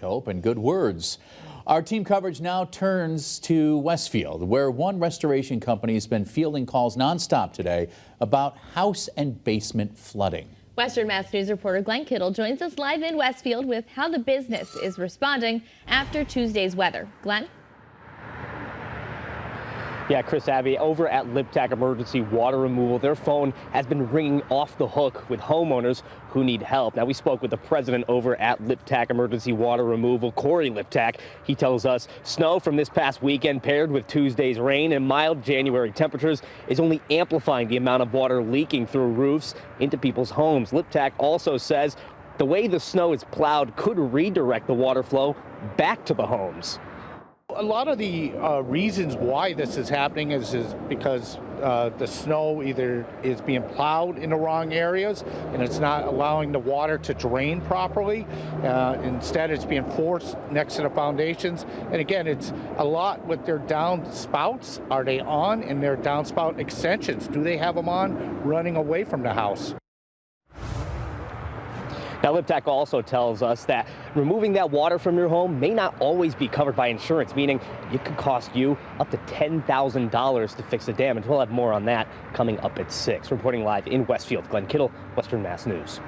hope, and good words. Our team coverage now turns to Westfield, where one restoration company has been fielding calls nonstop today about house and basement flooding. Western Mass News reporter Glenn Kittle joins us live in Westfield with how the business is responding after Tuesday's weather. Glenn? Yeah, Chris, Abby, over at LipTac Emergency Water Removal, their phone has been ringing off the hook with homeowners who need help. Now, we spoke with the president over at LipTac Emergency Water Removal, Corey LipTac. He tells us snow from this past weekend paired with Tuesday's rain and mild January temperatures is only amplifying the amount of water leaking through roofs into people's homes. LipTac also says the way the snow is plowed could redirect the water flow back to the homes. A lot of the reasons why this is happening is because the snow either is being plowed in the wrong areas and it's not allowing the water to drain properly. Instead, it's being forced next to the foundations. And again, it's a lot with their downspouts. Are they on? And their downspout extensions, do they have them on running away from the house? Now, LipTac also tells us that removing that water from your home may not always be covered by insurance, meaning it could cost you up to $10,000 to fix the damage. We'll have more on that coming up at 6. Reporting live in Westfield, Glenn Kittle, Western Mass News.